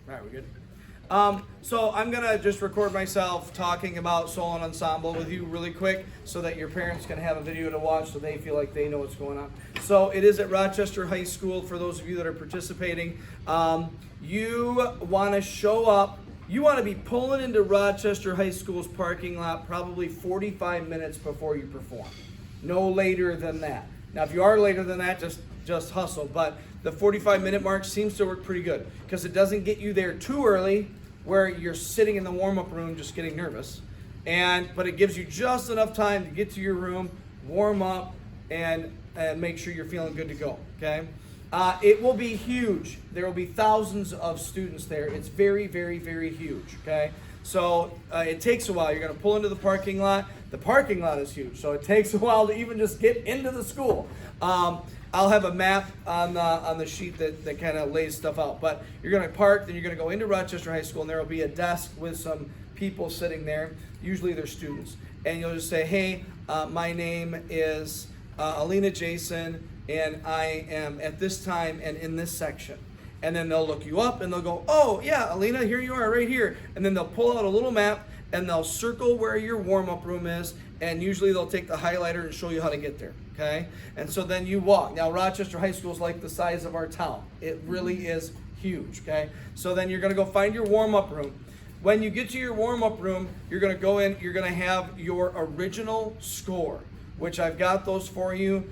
All right, we good? So I'm going to just record myself talking about solo and ensemble with you really quick so that your parents can have a video to watch so they feel like they know what's going on. So it is at Rochester High School for those of you that are participating. You want to show up. You want to be pulling into Rochester High School's parking lot probably 45 minutes before you perform. No later than that. Now, if you are later than that, just hustle. But the 45-minute mark seems to work pretty good because it doesn't get you there too early where you're sitting in the warm-up room just getting nervous. But it gives you just enough time to get to your room, warm up, and make sure you're feeling good to go, okay? It will be huge. There will be thousands of students there. It's very, very, very huge, okay? So it takes a while. You're going to pull into the parking lot. The parking lot is huge, so it takes a while to even just get into the school. I'll have a map on the sheet that kind of lays stuff out. But you're going to park, then you're going to go into Rochester High School, and there will be a desk with some people sitting there. Usually they're students. And you'll just say, hey, my name is Alina Jason, and I am at this time and in this section. And then they'll look you up, and they'll go, oh, yeah, Alina, here you are right here. And then they'll pull out a little map, and they'll circle where your warm-up room is, and usually they'll take the highlighter and show you how to get there, okay? And so then you walk. Now, Rochester High School is like the size of our town. It really is huge, okay? So then you're going to go find your warm-up room. When you get to your warm-up room, you're going to go in, you're going to have your original score, which I've got those for you.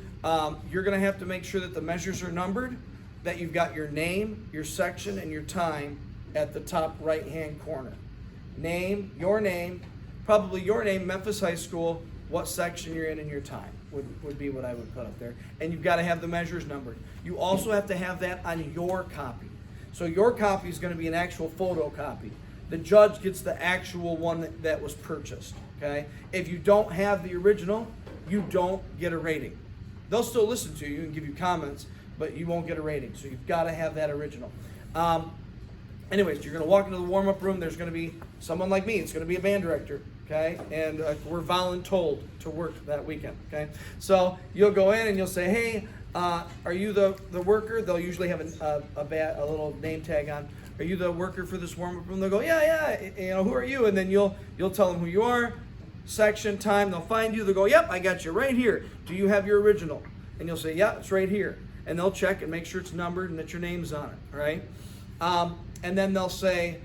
You're going to have to make sure that the measures are numbered, that you've got your name, your section, and your time at the top right-hand corner. Name, probably your name, Memphis High School, what section you're in and your time would be what I would put up there. And you've got to have the measures numbered. You also have to have that on your copy. So your copy is going to be an actual photocopy. The judge gets the actual one that was purchased, okay? If you don't have the original, you don't get a rating. They'll still listen to you and give you comments, but you won't get a rating. So you've got to have that original. Anyways, you're going to walk into the warm-up room. There's going to be someone like me. It's going to be a band director, okay? And we're voluntold to work that weekend, okay? So you'll go in and you'll say, hey, are you the worker? They'll usually have a little name tag on. Are you the worker for this warm-up room? They'll go, yeah. You know, who are you? And then you'll tell them who you are, section, time. They'll find you. They'll go, yep, I got you right here. Do you have your original? And you'll say, yeah, it's right here. And they'll check and make sure it's numbered and that your name's on it, all right? And then they'll say,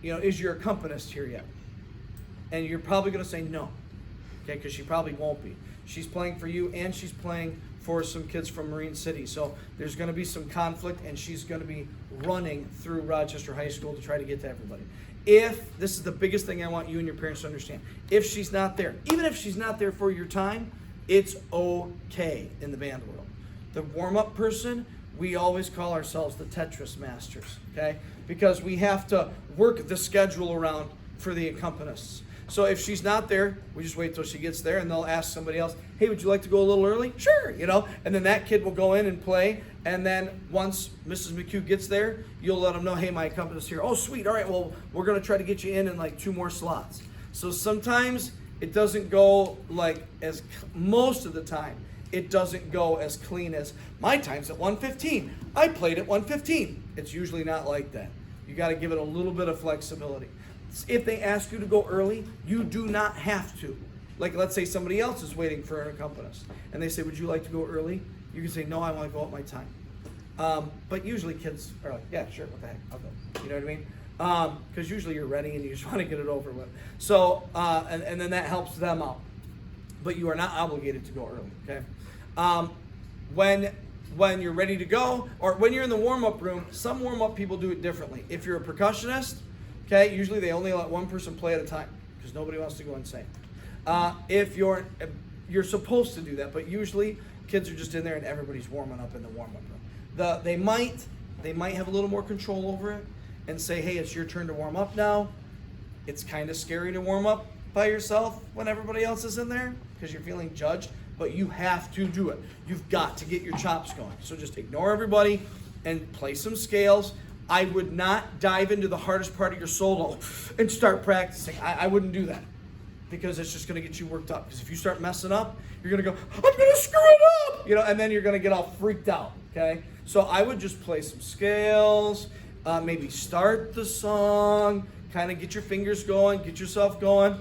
is your accompanist here yet? And you're probably going to say no, okay, because she probably won't be. She's playing for you, and she's playing for some kids from Marine City. So there's going to be some conflict, and she's going to be running through Rochester High School to try to get to everybody. If, this is the biggest thing I want you and your parents to understand, if she's not there, even if she's not there for your time, it's okay in the band world. The warm-up person, we always call ourselves the Tetris masters, okay? Because we have to work the schedule around for the accompanists. So if she's not there, we just wait till she gets there, and they'll ask somebody else, hey, would you like to go a little early? Sure, and then that kid will go in and play, and then once Mrs. McHugh gets there, you'll let them know, hey, my accompanist's here. Oh, sweet, all right, well, we're going to try to get you in like 2 more slots. So sometimes it doesn't go most of the time, it doesn't go as clean as my time's at 1:15. I played at 1:15. It's usually not like that. You got to give it a little bit of flexibility. If they ask you to go early, you do not have to. Like, let's say somebody else is waiting for an accompanist, and they say, would you like to go early? You can say, no, I want to go at my time. But usually kids are like, yeah, sure, what the heck, I'll go. You know what I mean? Because usually you're ready and you just want to get it over with. So, and then that helps them out. But you are not obligated to go early, okay? When you're ready to go, or when you're in the warm-up room, some warm-up people do it differently. If you're a percussionist, okay, usually they only let one person play at a time because nobody wants to go insane. If you're supposed to do that, but usually kids are just in there and everybody's warming up in the warm-up room. They might have a little more control over it and say, hey, it's your turn to warm up now. It's kind of scary to warm up by yourself when everybody else is in there because you're feeling judged, but you have to do it. You've got to get your chops going. So just ignore everybody and play some scales. I would not dive into the hardest part of your solo and start practicing. I wouldn't do that because it's just going to get you worked up. Because if you start messing up, you're going to go, I'm going to screw it up, and then you're going to get all freaked out, okay? So I would just play some scales. Maybe start the song, kind of get your fingers going, get yourself going,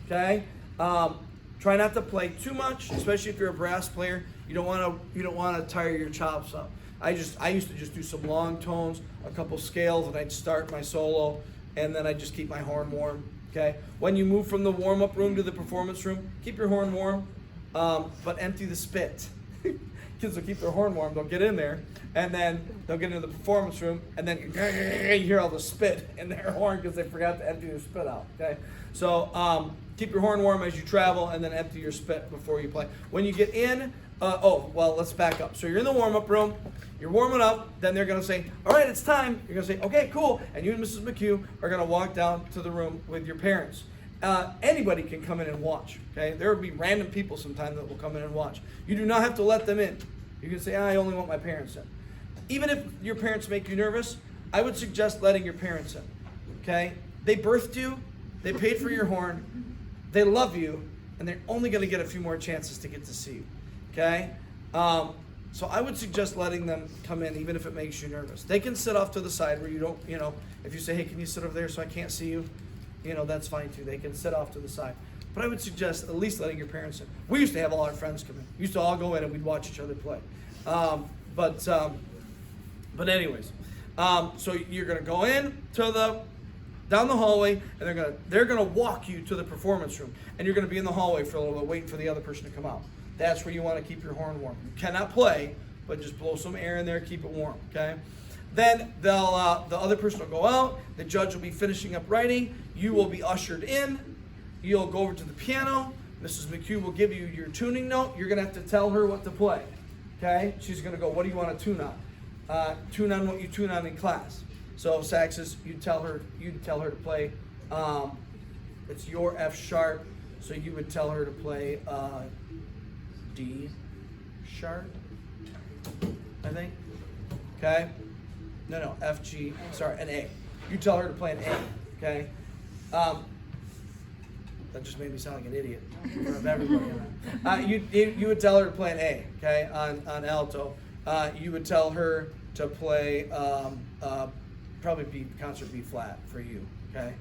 okay? Try not to play too much, especially if you're a brass player. You don't want to tire your chops up. I used to just do some long tones, a couple scales, and I'd start my solo, and then I'd just keep my horn warm. Okay. When you move from the warm-up room to the performance room, keep your horn warm, but empty the spit. Kids will keep their horn warm. They'll get in there, and then they'll get into the performance room, and then you hear all the spit in their horn because they forgot to empty their spit out. Okay. So keep your horn warm as you travel, and then empty your spit before you play. When you get in, let's back up. So you're in the warm-up room, you're warming up, then they're going to say, all right, it's time. You're going to say, okay, cool. And you and Mrs. McHugh are going to walk down to the room with your parents. Anybody can come in and watch, okay? There will be random people sometime that will come in and watch. You do not have to let them in. You can say, I only want my parents in. Even if your parents make you nervous, I would suggest letting your parents in, okay? They birthed you, they paid for your horn, they love you, and they're only going to get a few more chances to get to see you, okay? So I would suggest letting them come in even if it makes you nervous. They can sit off to the side where you don't, if you say, hey, can you sit over there so I can't see you? That's fine too. They can sit off to the side. But I would suggest at least letting your parents in. We used to have all our friends come in. We used to all go in and we'd watch each other play. But anyways, so you're going to go in down the hallway, and they're gonna walk you to the performance room, and you're going to be in the hallway for a little bit waiting for the other person to come out. That's where you want to keep your horn warm. You cannot play, but just blow some air in there, keep it warm, okay? Then the other person will go out, the judge will be finishing up writing, you will be ushered in, you'll go over to the piano, Mrs. McHugh will give you your tuning note, you're going to have to tell her what to play, okay? She's going to go, what do you want to tune on? Tune on what you tune on in class. So saxes, you'd tell her to play, it's your F sharp, so you would tell her to play D sharp, I think. Okay? No, F, G, sorry, an A. You tell her to play an A, okay? That just made me sound like an idiot in front of everybody. You would tell her to play an A, okay, on alto. You would tell her to play probably concert B flat for you, okay?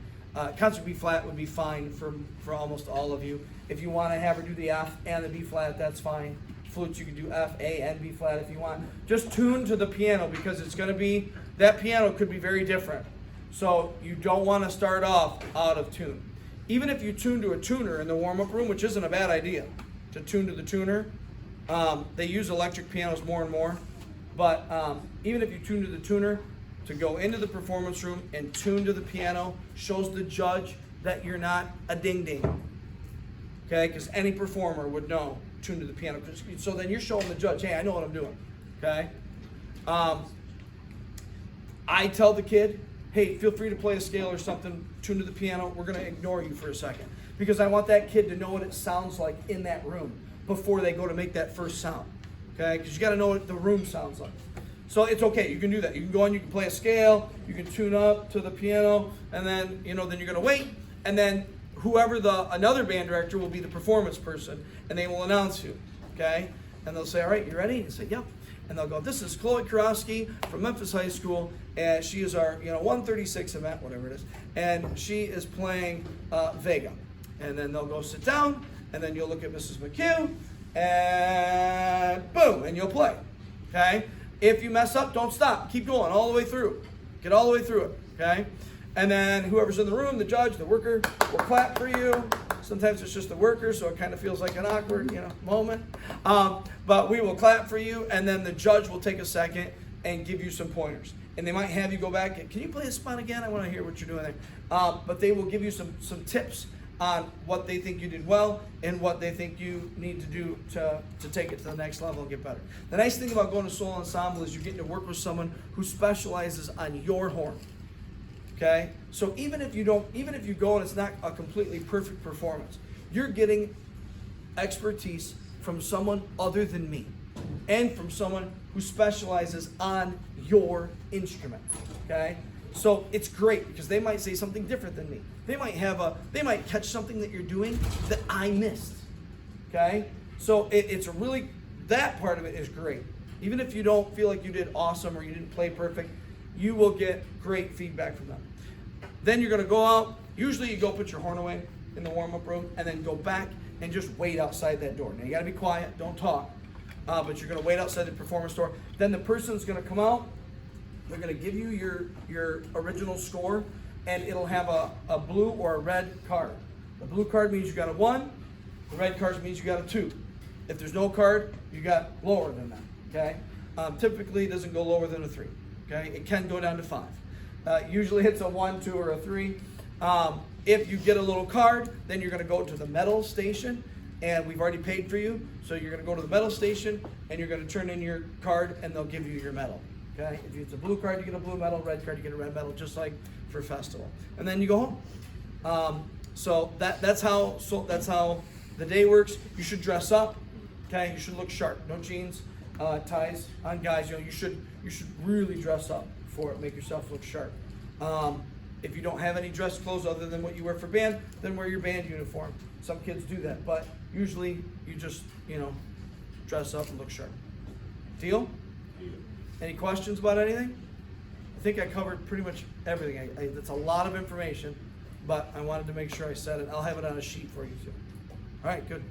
Concert B flat would be fine for almost all of you. If you want to have her do the F and the B flat, that's fine. Flutes, you can do F, A, and B flat if you want. Just tune to the piano because it's going to be, that piano could be very different. So you don't want to start off out of tune. Even if you tune to a tuner in the warm-up room, which isn't a bad idea, to tune to the tuner. They use electric pianos more and more. But even if you tune to the tuner, to go into the performance room and tune to the piano shows the judge that you're not a ding-ding. Okay, because any performer would know, tune to the piano. So then you're showing the judge, hey, I know what I'm doing. Okay? I tell the kid, hey, feel free to play a scale or something, tune to the piano. We're going to ignore you for a second. Because I want that kid to know what it sounds like in that room before they go to make that first sound. Okay? Because you got to know what the room sounds like. So it's okay, you can do that. You can go on, you can play a scale, you can tune up to the piano, and then, then you're going to wait, and then another band director will be the performance person, and they will announce you, okay? And they'll say, all right, you ready? And you say, yep. And they'll go, this is Chloe Kurowski from Memphis High School, and she is our 136 event, whatever it is, and she is playing Vega. And then they'll go sit down, and then you'll look at Mrs. McHugh, and boom, and you'll play, okay? If you mess up, don't stop. Keep going all the way through. Get all the way through it, okay? And then whoever's in the room, the judge, the worker, will clap for you. Sometimes it's just the worker, so it kind of feels like an awkward, moment. But we will clap for you, and then the judge will take a second and give you some pointers. And they might have you go back, can you play a spot again? I want to hear what you're doing there. But they will give you some tips on what they think you did well and what they think you need to do to take it to the next level and get better. The nice thing about going to solo ensemble is you're getting to work with someone who specializes on your horn. Okay? So even if you go and it's not a completely perfect performance, you're getting expertise from someone other than me and from someone who specializes on your instrument. Okay? So it's great because they might say something different than me. They might catch something that you're doing that I missed. Okay? So it's really, that part of it is great. Even if you don't feel like you did awesome or you didn't play perfect, you will get great feedback from them. Then you're gonna go out. Usually you go put your horn away in the warm-up room and then go back and just wait outside that door. Now you gotta be quiet, don't talk, but you're gonna wait outside the performance door. Then the person's gonna come out, they're gonna give you your original score, and it'll have a blue or a red card. The blue card means you got a 1, the red card means you got a 2. If there's no card, you got lower than that, okay? Typically it doesn't go lower than a 3, okay? It can go down to 5. Usually it's a 1, 2, or a 3. If you get a little card, then you're gonna go to the medal station, and we've already paid for you, so you're gonna go to the medal station, and you're gonna turn in your card, and they'll give you your medal, okay? If it's a blue card, you get a blue medal, red card, you get a red medal, just like for festival. And then you go home. So that's how the day works. You should dress up, okay? You should look sharp. No jeans, ties on guys. You should really dress up for it. Make yourself look sharp. If you don't have any dress clothes other than what you wear for band, then wear your band uniform. Some kids do that, but usually you just, dress up and look sharp. Deal? Any questions about anything? I think I covered pretty much everything. That's a lot of information, but I wanted to make sure I said it. I'll have it on a sheet for you too. All right, good.